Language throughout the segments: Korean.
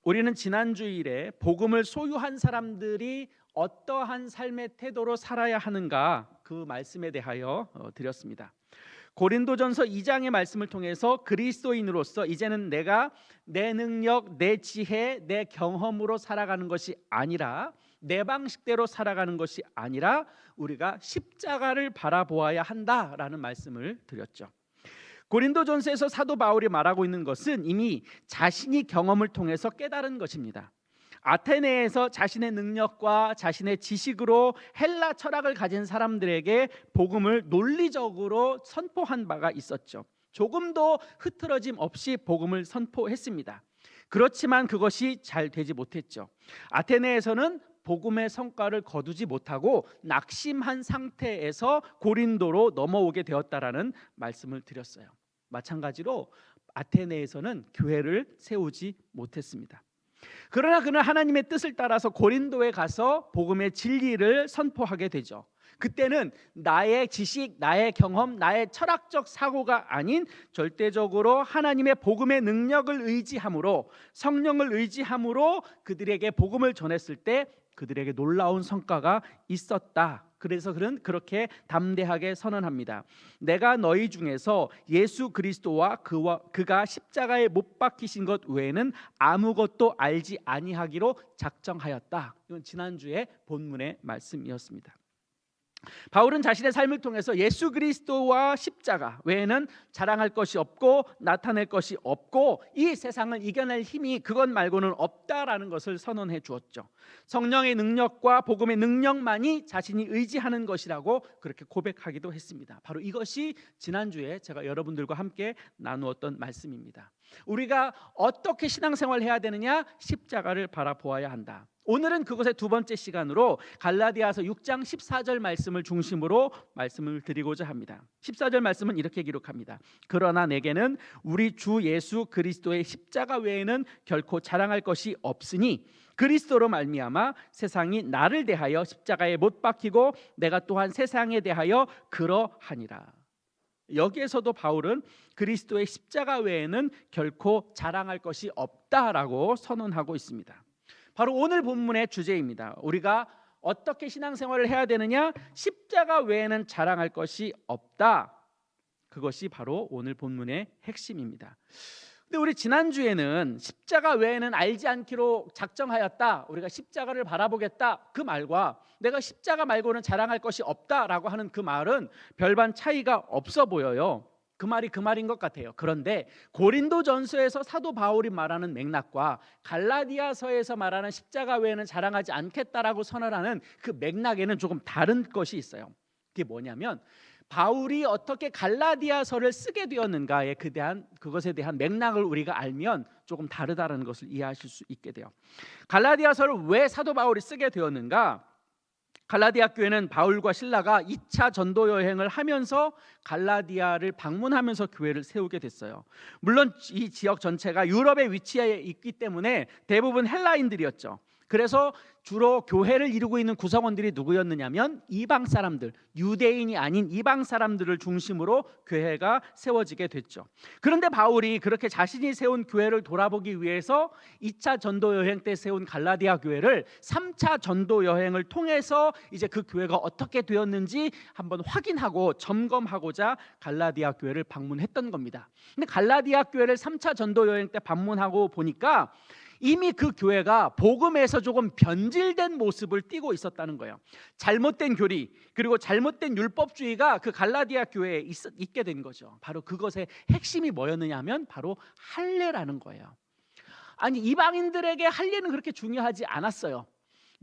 우리는 지난 주일에 복음을 소유한 사람들이 어떠한 삶의 태도로 살아야 하는가 그 말씀에 대하여 드렸습니다. 고린도전서 2장의 말씀을 통해서 그리스도인으로서 이제는 내가 내 능력, 내 지혜, 내 경험으로 살아가는 것이 아니라 내 방식대로 살아가는 것이 아니라 우리가 십자가를 바라보아야 한다라는 말씀을 드렸죠. 고린도전서에서 사도 바울이 말하고 있는 것은 이미 자신이 경험을 통해서 깨달은 것입니다. 아테네에서 자신의 능력과 자신의 지식으로 헬라 철학을 가진 사람들에게 복음을 논리적으로 선포한 바가 있었죠. 조금도 흐트러짐 없이 복음을 선포했습니다. 그렇지만 그것이 잘 되지 못했죠. 아테네에서는 복음의 성과를 거두지 못하고 낙심한 상태에서 고린도로 넘어오게 되었다라는 말씀을 드렸어요. 마찬가지로 아테네에서는 교회를 세우지 못했습니다. 그러나 그는 하나님의 뜻을 따라서 고린도에 가서 복음의 진리를 선포하게 되죠. 그때는 나의 지식, 나의 경험, 나의 철학적 사고가 아닌 절대적으로 하나님의 복음의 능력을 의지함으로, 성령을 의지함으로 그들에게 복음을 전했을 때 그들에게 놀라운 성과가 있었다. 그래서 그는 그렇게 담대하게 선언합니다. 내가 너희 중에서 예수 그리스도와 그가 십자가에 못 박히신 것 외에는 아무것도 알지 아니하기로 작정하였다. 이건 지난주에 본문의 말씀이었습니다. 바울은 자신의 삶을 통해서 예수 그리스도와 십자가 외에는 자랑할 것이 없고 나타낼 것이 없고 이 세상을 이겨낼 힘이 그것 말고는 없다라는 것을 선언해 주었죠. 성령의 능력과 복음의 능력만이 자신이 의지하는 것이라고 그렇게 고백하기도 했습니다. 바로 이것이 지난주에 제가 여러분들과 함께 나누었던 말씀입니다. 우리가 어떻게 신앙생활을 해야 되느냐? 십자가를 바라보아야 한다. 오늘은 그것의 두 번째 시간으로 갈라디아서 6장 14절 말씀을 중심으로 말씀을 드리고자 합니다. 14절 말씀은 이렇게 기록합니다. 그러나 내게는 우리 주 예수 그리스도의 십자가 외에는 결코 자랑할 것이 없으니 그리스도로 말미암아 세상이 나를 대하여 십자가에 못 박히고 내가 또한 세상에 대하여 그러하니라. 여기에서도 바울은 그리스도의 십자가 외에는 결코 자랑할 것이 없다라고 선언하고 있습니다. 바로 오늘 본문의 주제입니다. 우리가 어떻게 신앙생활을 해야 되느냐? 십자가 외에는 자랑할 것이 없다. 그것이 바로 오늘 본문의 핵심입니다. 근데 우리 지난주에는 십자가 외에는 알지 않기로 작정하였다. 우리가 십자가를 바라보겠다. 그 말과 내가 십자가 말고는 자랑할 것이 없다라고 하는 그 말은 별반 차이가 없어 보여요. 그 말이 그 말인 것 같아요. 그런데 고린도전서에서 사도 바울이 말하는 맥락과 갈라디아서에서 말하는 십자가 외에는 자랑하지 않겠다라고 선언하는 그 맥락에는 조금 다른 것이 있어요. 그게 뭐냐면 바울이 어떻게 갈라디아서를 쓰게 되었는가에 그것에 대한 맥락을 우리가 알면 조금 다르다는 것을 이해하실 수 있게 돼요. 갈라디아서를 왜 사도 바울이 쓰게 되었는가? 갈라디아 교회는 바울과 실라가 2차 전도 여행을 하면서 갈라디아를 방문하면서 교회를 세우게 됐어요. 물론 이 지역 전체가 유럽에 위치해 있기 때문에 대부분 헬라인들이었죠. 그래서 주로 교회를 이루고 있는 구성원들이 누구였느냐면 이방 사람들, 유대인이 아닌 이방 사람들을 중심으로 교회가 세워지게 됐죠. 그런데 바울이 그렇게 자신이 세운 교회를 돌아보기 위해서 2차 전도 여행 때 세운 갈라디아 교회를 3차 전도 여행을 통해서 이제 그 교회가 어떻게 되었는지 한번 확인하고 점검하고자 갈라디아 교회를 방문했던 겁니다. 근데 갈라디아 교회를 3차 전도 여행 때 방문하고 보니까 이미 그 교회가 복음에서 조금 변질된 모습을 띠고 있었다는 거예요. 잘못된 교리 그리고 잘못된 율법주의가 그 갈라디아 교회에 있게 된 거죠. 바로 그것의 핵심이 뭐였느냐 하면 바로 할례라는 거예요. 아니 이방인들에게 할례는 그렇게 중요하지 않았어요.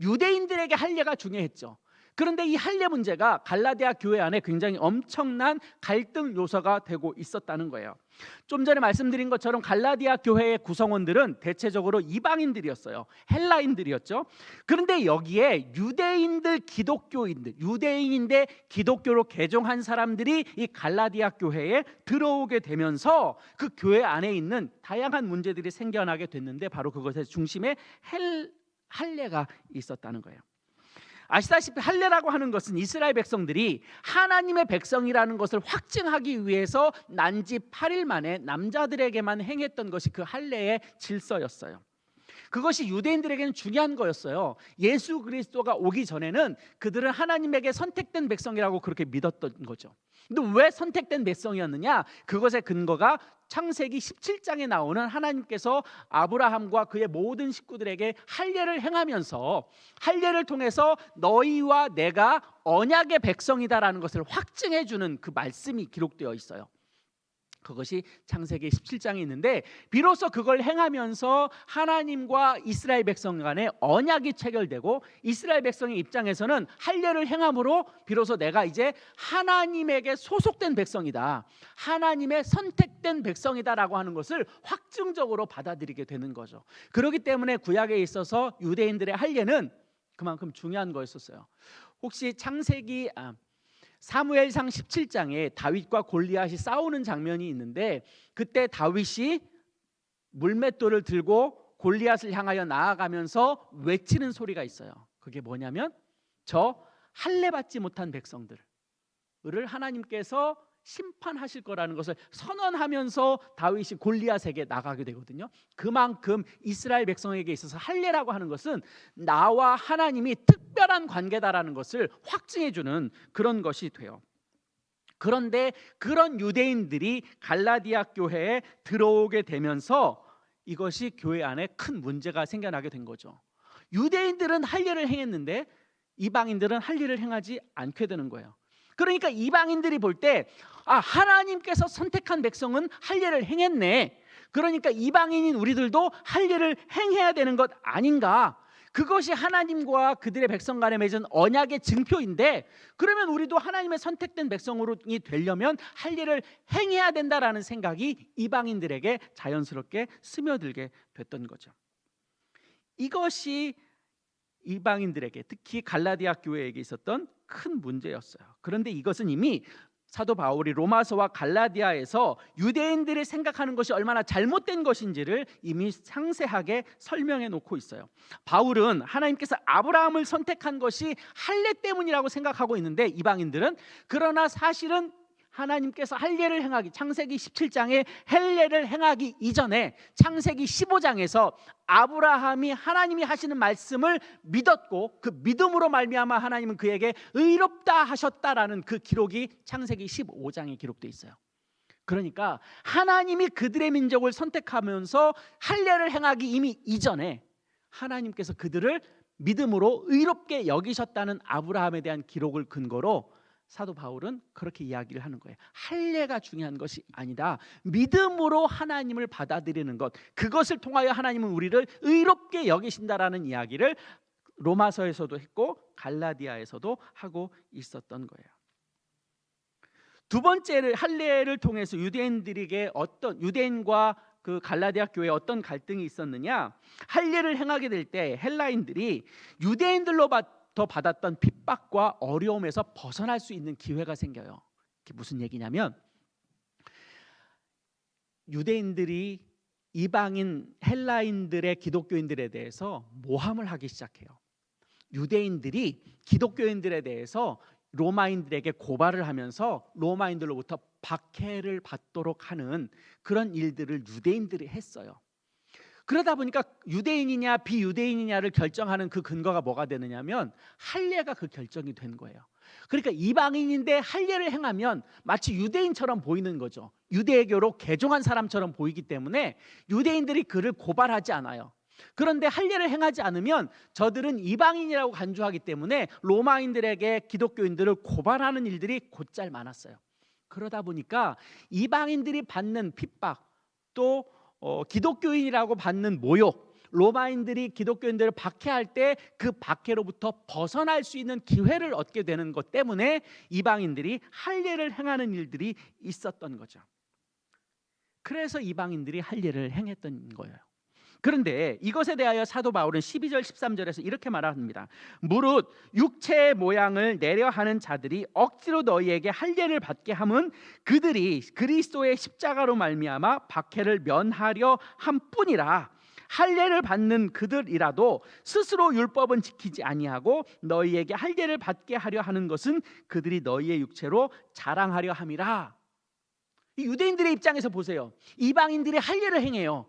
유대인들에게 할례가 중요했죠. 그런데 이 할례 문제가 갈라디아 교회 안에 굉장히 엄청난 갈등 요소가 되고 있었다는 거예요. 좀 전에 말씀드린 것처럼 갈라디아 교회의 구성원들은 대체적으로 이방인들이었어요. 헬라인들이었죠. 그런데 여기에 유대인인데 기독교로 개종한 사람들이 이 갈라디아 교회에 들어오게 되면서 그 교회 안에 있는 다양한 문제들이 생겨나게 됐는데 바로 그것의 중심에 할례가 있었다는 거예요. 아시다시피 할례라고 하는 것은 이스라엘 백성들이 하나님의 백성이라는 것을 확증하기 위해서 난지 8일 만에 남자들에게만 행했던 것이 그 할례의 질서였어요. 그것이 유대인들에게는 중요한 거였어요. 예수 그리스도가 오기 전에는 그들은 하나님에게 선택된 백성이라고 그렇게 믿었던 거죠. 근데 왜 선택된 백성이었느냐? 그것의 근거가 창세기 17장에 나오는 하나님께서 아브라함과 그의 모든 식구들에게 할례를 행하면서 할례를 통해서 너희와 내가 언약의 백성이다라는 것을 확증해 주는 그 말씀이 기록되어 있어요. 그것이 창세기 17장에 있는데, 비로소 그걸 행하면서 하나님과 이스라엘 백성 간에 언약이 체결되고, 이스라엘 백성의 입장에서는 할례를 행함으로 비로소 내가 이제 하나님에게 소속된 백성이다, 하나님의 선택된 백성이다라고 하는 것을 확증적으로 받아들이게 되는 거죠. 그렇기 때문에 구약에 있어서 유대인들의 할례는 그만큼 중요한 거였었어요. 혹시 사무엘상 17장에 다윗과 골리앗이 싸우는 장면이 있는데, 그때 다윗이 물맷돌을 들고 골리앗을 향하여 나아가면서 외치는 소리가 있어요. 그게 뭐냐면, 저 할례 받지 못한 백성들을 하나님께서 심판하실 거라는 것을 선언하면서 다윗이 골리앗에게 나가게 되거든요. 그만큼 이스라엘 백성에게 있어서 할례라고 하는 것은 나와 하나님이 특별한 관계다라는 것을 확증해 주는 그런 것이 돼요. 그런데 그런 유대인들이 갈라디아 교회에 들어오게 되면서 이것이 교회 안에 큰 문제가 생겨나게 된 거죠. 유대인들은 할례를 행했는데 이방인들은 할례를 행하지 않게 되는 거예요. 그러니까 이방인들이 볼 때, 하나님께서 선택한 백성은 할례를 행했네, 그러니까 이방인인 우리들도 할례를 행해야 되는 것 아닌가, 그것이 하나님과 그들의 백성 간에 맺은 언약의 증표인데, 그러면 우리도 하나님의 선택된 백성이 되려면 할례를 행해야 된다라는 생각이 이방인들에게 자연스럽게 스며들게 됐던 거죠. 이것이 이방인들에게, 특히 갈라디아 교회에게 있었던 큰 문제였어요. 그런데 이것은 이미 사도 바울이 로마서와 갈라디아에서 유대인들이 생각하는 것이 얼마나 잘못된 것인지를 이미 상세하게 설명해 놓고 있어요. 바울은 하나님께서 아브라함을 선택한 것이 할례 때문이라고 생각하고 있는데, 이방인들은 그러나 사실은 하나님께서 할례를 행하기, 창세기 17장에 할례를 행하기 이전에 창세기 15장에서 아브라함이 하나님이 하시는 말씀을 믿었고, 그 믿음으로 말미암아 하나님은 그에게 의롭다 하셨다라는 그 기록이 창세기 15장에 기록되어 있어요. 그러니까 하나님이 그들의 민족을 선택하면서 할례를 행하기 이미 이전에 하나님께서 그들을 믿음으로 의롭게 여기셨다는 아브라함에 대한 기록을 근거로 사도 바울은 그렇게 이야기를 하는 거예요. 할례가 중요한 것이 아니다, 믿음으로 하나님을 받아들이는 것, 그것을 통하여 하나님은 우리를 의롭게 여기신다라는 이야기를 로마서에서도 했고 갈라디아에서도 하고 있었던 거예요. 두 번째를, 할례를 통해서 유대인과 그 갈라디아 교회에 어떤 갈등이 있었느냐, 할례를 행하게 될 때 헬라인들이 유대인들로부터 받았던 핍박과 어려움에서 벗어날 수 있는 기회가 생겨요. 그게 무슨 얘기냐면, 유대인들이 이방인 헬라인들의 기독교인들에 대해서 모함을 하기 시작해요. 유대인들이 기독교인들에 대해서 로마인들에게 고발을 하면서 로마인들로부터 박해를 받도록 하는 그런 일들을 유대인들이 했어요. 그러다 보니까 유대인이냐 비유대인이냐를 결정하는 그 근거가 뭐가 되느냐면 할례가 그 결정이 된 거예요. 그러니까 이방인인데 할례를 행하면 마치 유대인처럼 보이는 거죠. 유대교로 개종한 사람처럼 보이기 때문에 유대인들이 그를 고발하지 않아요. 그런데 할례를 행하지 않으면 저들은 이방인이라고 간주하기 때문에 로마인들에게 기독교인들을 고발하는 일들이 곧잘 많았어요. 그러다 보니까 이방인들이 받는 핍박, 또 기독교인이라고 받는 모욕, 로마인들이 기독교인들을 박해할 때 그 박해로부터 벗어날 수 있는 기회를 얻게 되는 것 때문에 이방인들이 할례를 행하는 일들이 있었던 거죠. 그래서 이방인들이 할례를 행했던 거예요. 그런데 이것에 대하여 사도 바울은 12절 13절에서 이렇게 말합니다. 무릇 육체의 모양을 내려하는 자들이 억지로 너희에게 할례를 받게 함은 그들이 그리스도의 십자가로 말미암아 박해를 면하려 함뿐이라. 할례를 받는 그들이라도 스스로 율법은 지키지 아니하고 너희에게 할례를 받게 하려 하는 것은 그들이 너희의 육체로 자랑하려 함이라. 이 유대인들의 입장에서 보세요. 이방인들이 할례를 행해요.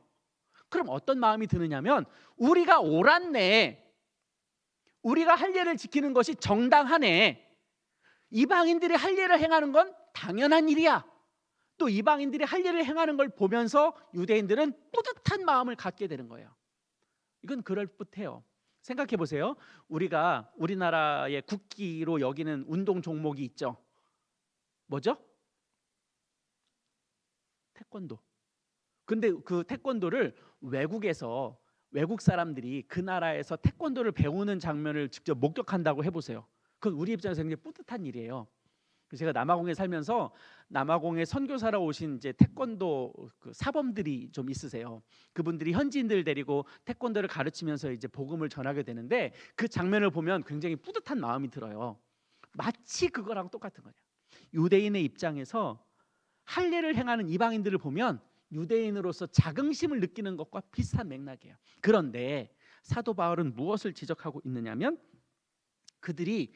그럼 어떤 마음이 드느냐면 우리가 옳았네. 우리가 할례를 지키는 것이 정당하네. 이방인들이 할례를 행하는 건 당연한 일이야. 또 이방인들이 할례를 행하는 걸 보면서 유대인들은 뿌듯한 마음을 갖게 되는 거예요. 이건 그럴듯해요. 생각해 보세요. 우리가 우리나라의 국기로 여기는 운동 종목이 있죠. 뭐죠? 태권도. 근데 그 태권도를 외국 사람들이 그 나라에서 태권도를 배우는 장면을 직접 목격한다고 해보세요. 그건 우리 입장에서 굉장히 뿌듯한 일이에요. 제가 남아공에 살면서 남아공에 선교사로 오신 이제 태권도 그 사범들이 좀 있으세요. 그분들이 현지인들 데리고 태권도를 가르치면서 이제 복음을 전하게 되는데 그 장면을 보면 굉장히 뿌듯한 마음이 들어요. 마치 그거랑 똑같은 거예요. 유대인의 입장에서 할례를 행하는 이방인들을 보면 유대인으로서 자긍심을 느끼는 것과 비슷한 맥락이에요. 그런데 사도 바울은 무엇을 지적하고 있느냐면 그들이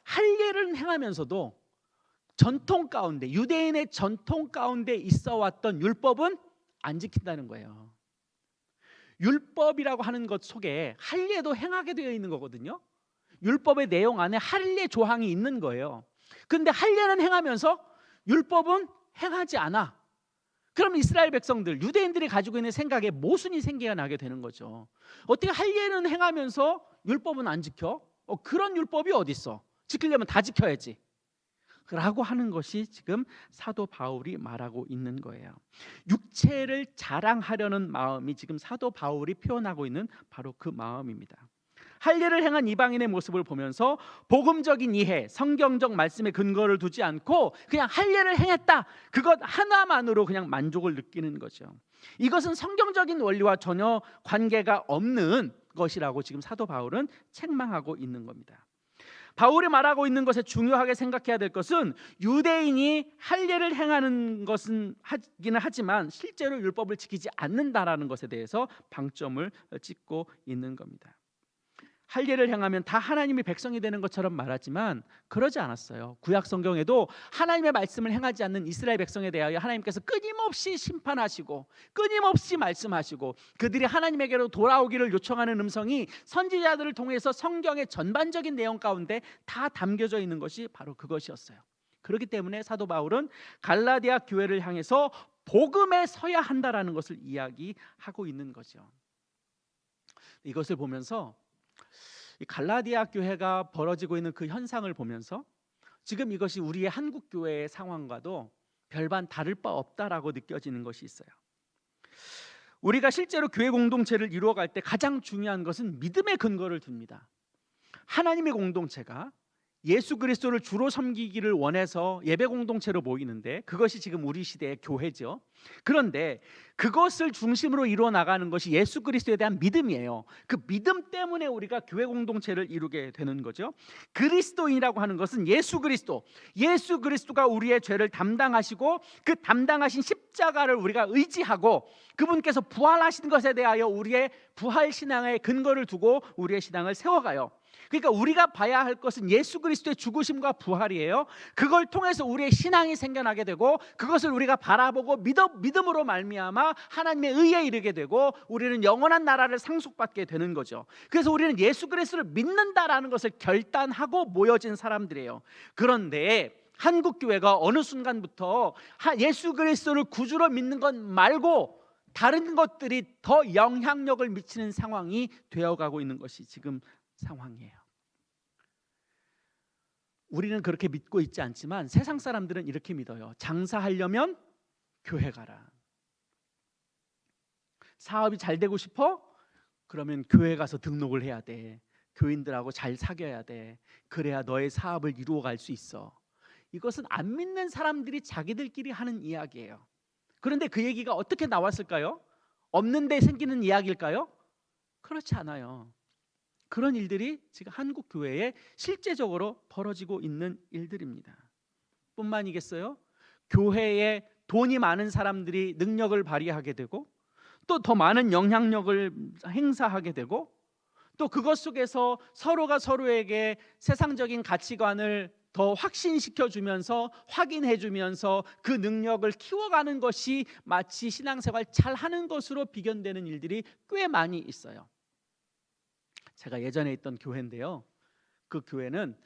할례를 행하면서도 전통 가운데 유대인의 전통 가운데 있어 왔던 율법은 안 지킨다는 거예요. 율법이라고 하는 것 속에 할례도 행하게 되어 있는 거거든요. 율법의 내용 안에 할례 조항이 있는 거예요. 그런데 할례는 행하면서 율법은 행하지 않아. 그럼 이스라엘 백성들, 유대인들이 가지고 있는 생각에 모순이 생겨나게 되는 거죠. 어떻게 할례는 행하면서 율법은 안 지켜? 그런 율법이 어디 있어? 지키려면 다 지켜야지. 라고 하는 것이 지금 사도 바울이 말하고 있는 거예요. 육체를 자랑하려는 마음이 지금 사도 바울이 표현하고 있는 바로 그 마음입니다. 할례를 행한 이방인의 모습을 보면서 복음적인 이해, 성경적 말씀에 근거를 두지 않고 그냥 할례를 행했다, 그것 하나만으로 그냥 만족을 느끼는 거죠. 이것은 성경적인 원리와 전혀 관계가 없는 것이라고 지금 사도 바울은 책망하고 있는 겁니다. 바울이 말하고 있는 것에 중요하게 생각해야 될 것은 유대인이 할례를 행하는 것은 하기는 하지만 실제로 율법을 지키지 않는다라는 것에 대해서 방점을 찍고 있는 겁니다. 할례를 행하면 다 하나님의 백성이 되는 것처럼 말하지만 그러지 않았어요. 구약 성경에도 하나님의 말씀을 행하지 않는 이스라엘 백성에 대하여 하나님께서 끊임없이 심판하시고 끊임없이 말씀하시고 그들이 하나님에게로 돌아오기를 요청하는 음성이 선지자들을 통해서 성경의 전반적인 내용 가운데 다 담겨져 있는 것이 바로 그것이었어요. 그렇기 때문에 사도 바울은 갈라디아 교회를 향해서 복음에 서야 한다라는 것을 이야기하고 있는 거죠. 이것을 보면서 이 갈라디아 교회가 벌어지고 있는 그 현상을 보면서 지금 이것이 우리의 한국 교회의 상황과도 별반 다를 바 없다라고 느껴지는 것이 있어요. 우리가 실제로 교회 공동체를 이루어갈 때 가장 중요한 것은 믿음의 근거를 둡니다. 하나님의 공동체가 예수 그리스도를 주로 섬기기를 원해서 예배 공동체로 모이는데 그것이 지금 우리 시대의 교회죠. 그런데 그것을 중심으로 이루어 나가는 것이 예수 그리스도에 대한 믿음이에요. 그 믿음 때문에 우리가 교회 공동체를 이루게 되는 거죠. 그리스도인이라고 하는 것은 예수 그리스도가 우리의 죄를 담당하시고 그 담당하신 십자가를 우리가 의지하고 그분께서 부활하신 것에 대하여 우리의 부활 신앙의 근거를 두고 우리의 신앙을 세워가요. 그러니까 우리가 봐야 할 것은 예수 그리스도의 죽으심과 부활이에요. 그걸 통해서 우리의 신앙이 생겨나게 되고 그것을 우리가 바라보고 믿음으로 말미암아 하나님의 의에 이르게 되고 우리는 영원한 나라를 상속받게 되는 거죠. 그래서 우리는 예수 그리스도를 믿는다라는 것을 결단하고 모여진 사람들이에요. 그런데 한국 교회가 어느 순간부터 예수 그리스도를 구주로 믿는 것 말고 다른 것들이 더 영향력을 미치는 상황이 되어가고 있는 것이 지금 상황이에요. 우리는 그렇게 믿고 있지 않지만 세상 사람들은 이렇게 믿어요. 장사하려면 교회 가라. 사업이 잘 되고 싶어? 그러면 교회 가서 등록을 해야 돼. 교인들하고 잘 사귀어야 돼. 그래야 너의 사업을 이루어갈 수 있어. 이것은 안 믿는 사람들이 자기들끼리 하는 이야기예요. 그런데 그 얘기가 어떻게 나왔을까요? 없는데 생기는 이야기일까요? 그렇지 않아요. 그런 일들이 지금 한국 교회에 실제적으로 벌어지고 있는 일들입니다. 뿐만이겠어요? 교회에 돈이 많은 사람들이 능력을 발휘하게 되고 또 더 많은 영향력을 행사하게 되고 또 그것 속에서 서로가 서로에게 세상적인 가치관을 더 확신시켜주면서 확인해주면서 그 능력을 키워가는 것이 마치 신앙생활 잘하는 것으로 비견되는 일들이 꽤 많이 있어요. 제가 예전에 있던 교회인데요, 그 교회는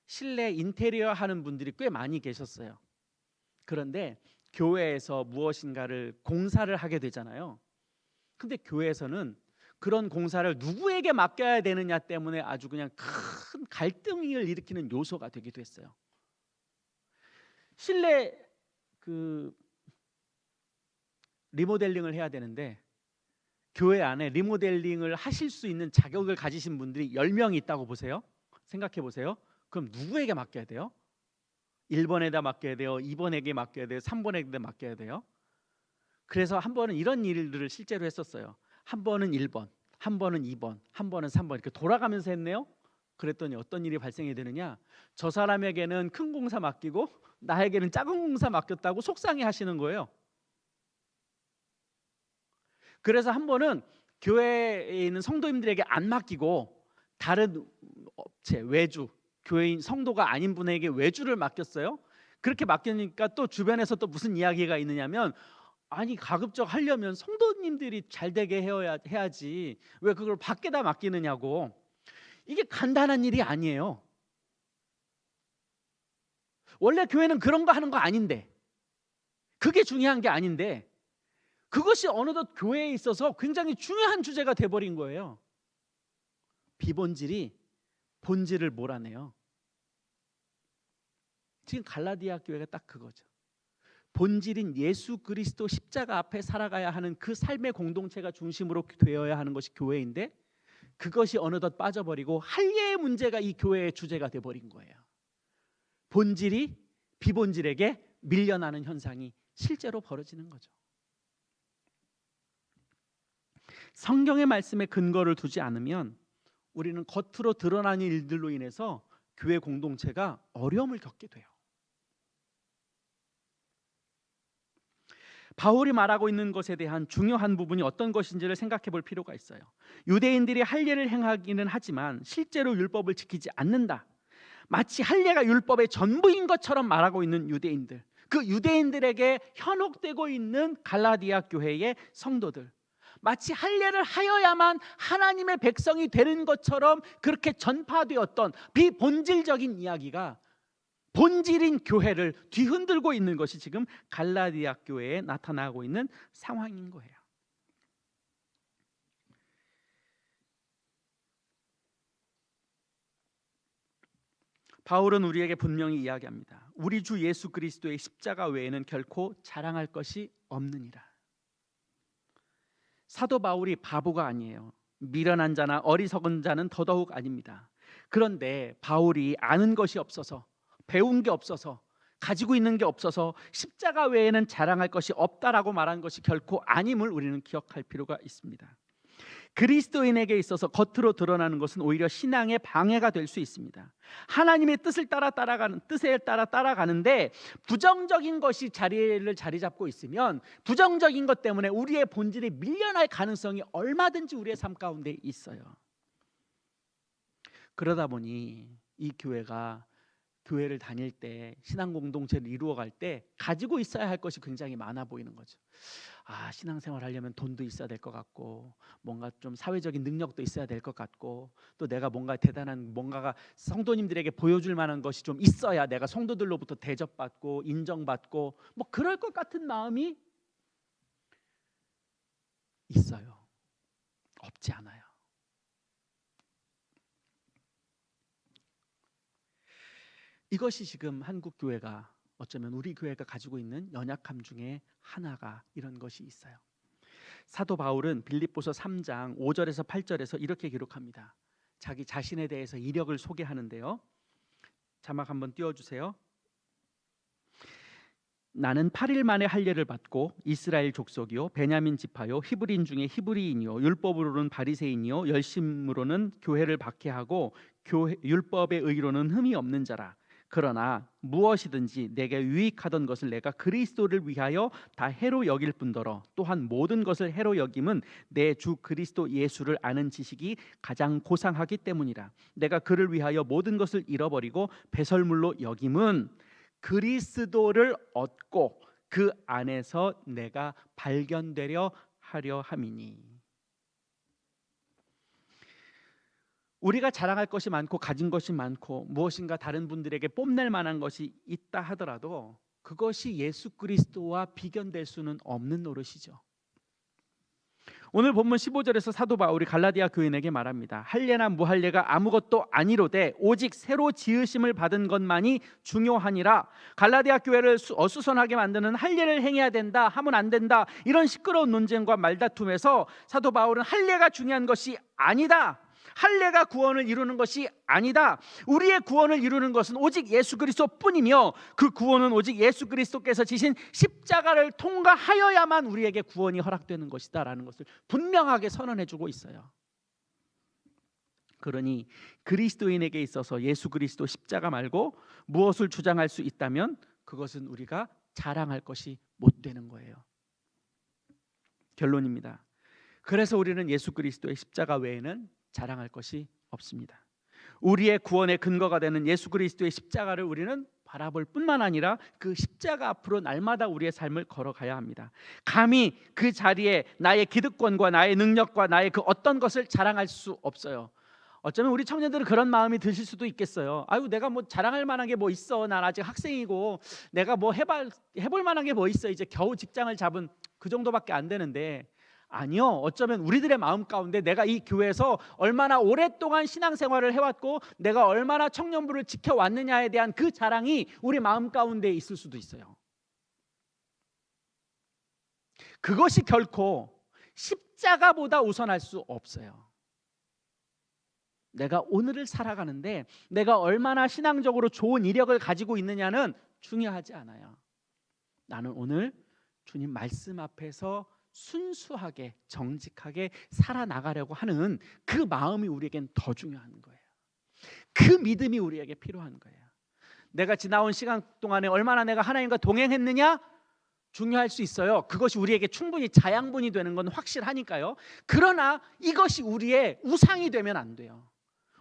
실내 인테리어 하는 분들이 꽤 많이 계셨어요. 그런데 교회에서 무엇인가를 공사를 하게 되잖아요. 근데 교회에서는 그런 공사를 누구에게 맡겨야 되느냐 때문에 아주 그냥 큰 갈등을 일으키는 요소가 되기도 했어요. 실내 리모델링을 해야 되는데 교회 안에 리모델링을 하실 수 있는 자격을 가지신 분들이 10명이 있다고 보세요. 생각해 보세요. 그럼 누구에게 맡겨야 돼요? 1번에다 맡겨야 돼요? 2번에게 맡겨야 돼요? 3번에게 맡겨야 돼요? 그래서 한 번은 이런 일들을 실제로 했었어요. 한 번은 1번, 한 번은 2번, 한 번은 3번 이렇게 돌아가면서 했네요. 그랬더니 어떤 일이 발생이 되느냐, 저 사람에게는 큰 공사 맡기고 나에게는 작은 공사 맡겼다고 속상해 하시는 거예요. 그래서 한 번은 교회에 있는 성도님들에게 안 맡기고 다른 업체, 외주, 교회인 성도가 아닌 분에게 외주를 맡겼어요. 그렇게 맡기니까 또 주변에서 또 무슨 이야기가 있느냐면, 아니 가급적 하려면 성도님들이 잘 되게 해야지 왜 그걸 밖에다 맡기느냐고. 이게 간단한 일이 아니에요. 원래 교회는 그런 거 하는 거 아닌데, 그게 중요한 게 아닌데, 그것이 어느덧 교회에 있어서 굉장히 중요한 주제가 돼버린 거예요. 비본질이 본질을 몰아내요. 지금 갈라디아 교회가 딱 그거죠. 본질인 예수 그리스도 십자가 앞에 살아가야 하는 그 삶의 공동체가 중심으로 되어야 하는 것이 교회인데, 그것이 어느덧 빠져버리고 할례의 문제가 이 교회의 주제가 돼버린 거예요. 본질이 비본질에게 밀려나는 현상이 실제로 벌어지는 거죠. 성경의 말씀에 근거를 두지 않으면 우리는 겉으로 드러나는 일들로 인해서 교회 공동체가 어려움을 겪게 돼요. 바울이 말하고 있는 것에 대한 중요한 부분이 어떤 것인지를 생각해 볼 필요가 있어요. 유대인들이 할례를 행하기는 하지만 실제로 율법을 지키지 않는다. 마치 할례가 율법의 전부인 것처럼 말하고 있는 유대인들, 그 유대인들에게 현혹되고 있는 갈라디아 교회의 성도들, 마치 할례를 하여야만 하나님의 백성이 되는 것처럼 그렇게 전파되었던 비본질적인 이야기가 본질인 교회를 뒤흔들고 있는 것이 지금 갈라디아 교회에 나타나고 있는 상황인 거예요. 바울은 우리에게 분명히 이야기합니다. 우리 주 예수 그리스도의 십자가 외에는 결코 자랑할 것이 없느니라. 사도 바울이 바보가 아니에요. 미련한 자나 어리석은 자는 더더욱 아닙니다. 그런데 바울이 아는 것이 없어서, 배운 게 없어서, 가지고 있는 게 없어서 십자가 외에는 자랑할 것이 없다라고 말한 것이 결코 아님을 우리는 기억할 필요가 있습니다. 그리스도인에게 있어서 겉으로 드러나는 것은 오히려 신앙의 방해가 될 수 있습니다. 하나님의 뜻에 따라 따라가는데 부정적인 것이 자리를 자리 잡고 있으면 부정적인 것 때문에 우리의 본질이 밀려날 가능성이 얼마든지 우리의 삶 가운데 있어요. 그러다 보니 이 교회를 다닐 때, 신앙 공동체를 이루어갈 때 가지고 있어야 할 것이 굉장히 많아 보이는 거죠. 신앙생활 하려면 돈도 있어야 될 것 같고, 뭔가 좀 사회적인 능력도 있어야 될 것 같고, 또 내가 뭔가 대단한 뭔가가 성도님들에게 보여줄 만한 것이 좀 있어야 내가 성도들로부터 대접받고 인정받고 뭐 그럴 것 같은 마음이 있어요. 없지 않아요. 이것이 지금 한국 교회가, 어쩌면 우리 교회가 가지고 있는 연약함 중에 하나가 이런 것이 있어요. 사도 바울은 빌립보서 3장 5절에서 8절에서 이렇게 기록합니다. 자기 자신에 대해서 이력을 소개하는데요. 자막 한번 띄워주세요. 나는 8일 만에 할례를 받고 이스라엘 족속이요 베냐민 지파요 히브리인 중에 히브리인이요 율법으로는 바리새인이요 열심으로는 교회를 박해하고 율법의 의로는 흠이 없는 자라. 그러나 무엇이든지 내게 유익하던 것을 내가 그리스도를 위하여 다 해로 여길 뿐더러 또한 모든 것을 해로 여김은 내 주 그리스도 예수를 아는 지식이 가장 고상하기 때문이라. 내가 그를 위하여 모든 것을 잃어버리고 배설물로 여김은 그리스도를 얻고 그 안에서 내가 발견되려 하려 함이니. 우리가 자랑할 것이 많고 가진 것이 많고 무엇인가 다른 분들에게 뽐낼 만한 것이 있다 하더라도 그것이 예수 그리스도와 비견될 수는 없는 노릇이죠. 오늘 본문 15절에서 사도 바울이 갈라디아 교인에게 말합니다. 할례나 무할례가 아무것도 아니로되 오직 새로 지으심을 받은 것만이 중요하니라. 갈라디아 교회를 어수선하게 만드는 할례를 행해야 된다, 하면 안 된다, 이런 시끄러운 논쟁과 말다툼에서 사도 바울은 할례가 중요한 것이 아니다, 할례가 구원을 이루는 것이 아니다, 우리의 구원을 이루는 것은 오직 예수 그리스도뿐이며 그 구원은 오직 예수 그리스도께서 지신 십자가를 통과하여야만 우리에게 구원이 허락되는 것이다 라는 것을 분명하게 선언해주고 있어요. 그러니 그리스도인에게 있어서 예수 그리스도 십자가 말고 무엇을 주장할 수 있다면 그것은 우리가 자랑할 것이 못 되는 거예요. 결론입니다. 그래서 우리는 예수 그리스도의 십자가 외에는 자랑할 것이 없습니다. 우리의 구원의 근거가 되는 예수 그리스도의 십자가를 우리는 바라볼 뿐만 아니라 그 십자가 앞으로 날마다 우리의 삶을 걸어가야 합니다. 감히 그 자리에 나의 기득권과 나의 능력과 나의 그 어떤 것을 자랑할 수 없어요. 어쩌면 우리 청년들은 그런 마음이 드실 수도 있겠어요. 아유, 내가 뭐 자랑할 만한 게 뭐 있어, 난 아직 학생이고 내가 뭐 해볼 만한 게 뭐 있어, 이제 겨우 직장을 잡은 그 정도밖에 안 되는데, 아니요, 어쩌면 우리들의 마음 가운데 내가 이 교회에서 얼마나 오랫동안 신앙생활을 해왔고 내가 얼마나 청년부를 지켜왔느냐에 대한 그 자랑이 우리 마음 가운데 있을 수도 있어요. 그것이 결코 십자가보다 우선할 수 없어요. 내가 오늘을 살아가는데 내가 얼마나 신앙적으로 좋은 이력을 가지고 있느냐는 중요하지 않아요. 나는 오늘 주님 말씀 앞에서 순수하게 정직하게 살아나가려고 하는 그 마음이 우리에겐 더 중요한 거예요. 그 믿음이 우리에게 필요한 거예요. 내가 지나온 시간 동안에 얼마나 내가 하나님과 동행했느냐 중요할 수 있어요. 그것이 우리에게 충분히 자양분이 되는 건 확실하니까요. 그러나 이것이 우리의 우상이 되면 안 돼요.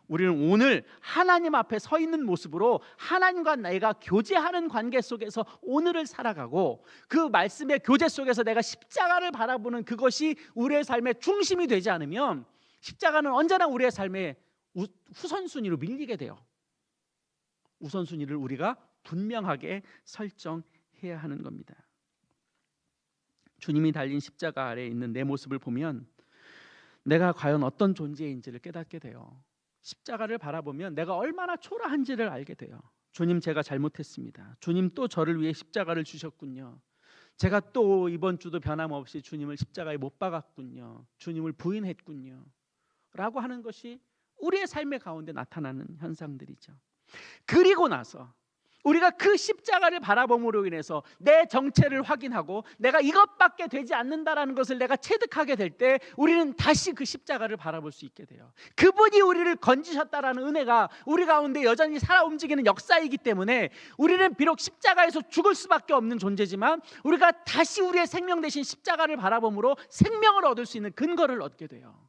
우리는 오늘 하나님 앞에 서 있는 모습으로 하나님과 내가 교제하는 관계 속에서 오늘을 살아가고 그 말씀의 교제 속에서 내가 십자가를 바라보는 그것이 우리의 삶의 중심이 되지 않으면 십자가는 언제나 우리의 삶의 후선순위로 밀리게 돼요. 우선순위를 우리가 분명하게 설정해야 하는 겁니다. 주님이 달린 십자가 아래에 있는 내 모습을 보면 내가 과연 어떤 존재인지를 깨닫게 돼요. 십자가를 바라보면 내가 얼마나 초라한지를 알게 돼요. 주님, 제가 잘못했습니다. 주님, 또 저를 위해 십자가를 주셨군요. 제가 또 이번 주도 변함없이 주님을 십자가에 못 박았군요. 주님을 부인했군요. 라고 하는 것이 우리의 삶의 가운데 나타나는 현상들이죠. 그리고 나서 우리가 그 십자가를 바라봄으로 인해서 내 정체를 확인하고 내가 이것밖에 되지 않는다라는 것을 내가 체득하게 될 때 우리는 다시 그 십자가를 바라볼 수 있게 돼요. 그분이 우리를 건지셨다라는 은혜가 우리 가운데 여전히 살아 움직이는 역사이기 때문에 우리는 비록 십자가에서 죽을 수밖에 없는 존재지만 우리가 다시 우리의 생명 대신 십자가를 바라봄으로 생명을 얻을 수 있는 근거를 얻게 돼요.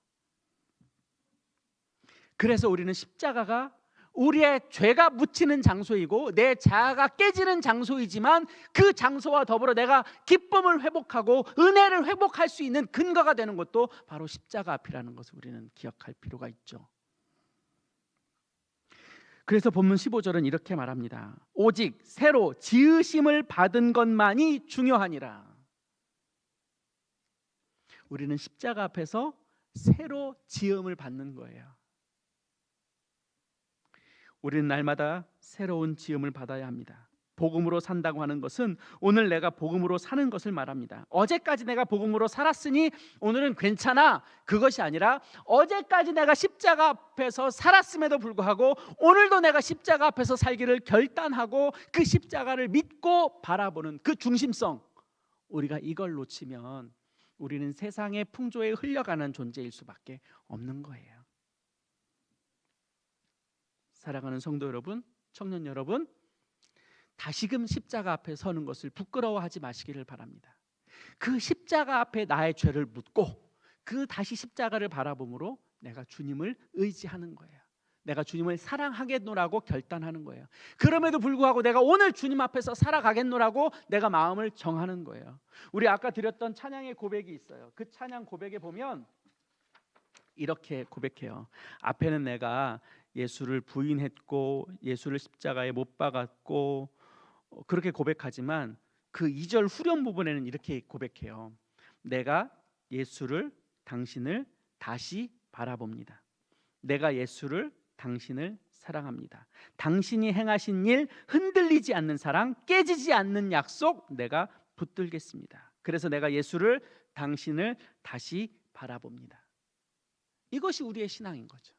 그래서 우리는 십자가가 우리의 죄가 묻히는 장소이고 내 자아가 깨지는 장소이지만 그 장소와 더불어 내가 기쁨을 회복하고 은혜를 회복할 수 있는 근거가 되는 것도 바로 십자가 앞이라는 것을 우리는 기억할 필요가 있죠. 그래서 본문 15절은 이렇게 말합니다. 오직 새로 지으심을 받은 것만이 중요하니라. 우리는 십자가 앞에서 새로 지음을 받는 거예요. 우리는 날마다 새로운 지음을 받아야 합니다. 복음으로 산다고 하는 것은 오늘 내가 복음으로 사는 것을 말합니다. 어제까지 내가 복음으로 살았으니 오늘은 괜찮아, 그것이 아니라 어제까지 내가 십자가 앞에서 살았음에도 불구하고 오늘도 내가 십자가 앞에서 살기를 결단하고 그 십자가를 믿고 바라보는 그 중심성, 우리가 이걸 놓치면 우리는 세상의 풍조에 흘려가는 존재일 수밖에 없는 거예요. 사랑하는 성도 여러분, 청년 여러분, 다시금 십자가 앞에 서는 것을 부끄러워하지 마시기를 바랍니다. 그 십자가 앞에 나의 죄를 묻고 그 다시 십자가를 바라봄으로 내가 주님을 의지하는 거예요. 내가 주님을 사랑하겠노라고 결단하는 거예요. 그럼에도 불구하고 내가 오늘 주님 앞에서 살아가겠노라고 내가 마음을 정하는 거예요. 우리 아까 드렸던 찬양의 고백이 있어요. 그 찬양 고백에 보면 이렇게 고백해요. 앞에는 내가 예수를 부인했고 예수를 십자가에 못 박았고 그렇게 고백하지만 그 2절 후렴 부분에는 이렇게 고백해요. 내가 예수를 당신을 다시 바라봅니다. 내가 예수를 당신을 사랑합니다. 당신이 행하신 일 흔들리지 않는 사랑, 깨지지 않는 약속 내가 붙들겠습니다. 그래서 내가 예수를 당신을 다시 바라봅니다. 이것이 우리의 신앙인 거죠.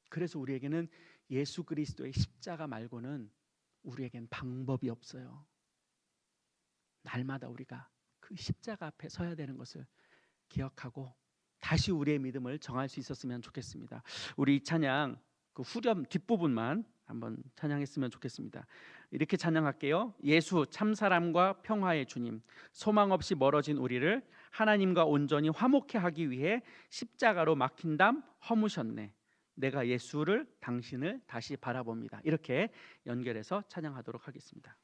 그래서 우리에게는 예수 그리스도의 십자가 말고는 우리에겐 방법이 없어요. 날마다 우리가 그 십자가 앞에 서야 되는 것을 기억하고 다시 우리의 믿음을 정할 수 있었으면 좋겠습니다. 우리 이 찬양 그 후렴 뒷부분만 한번 찬양했으면 좋겠습니다. 이렇게 찬양할게요. 예수 참사람과 평화의 주님, 소망 없이 멀어진 우리를 하나님과 온전히 화목케 하기 위해 십자가로 막힌 담 허무셨네. 내가 예수를 당신을 다시 바라봅니다. 이렇게 연결해서 찬양하도록 하겠습니다.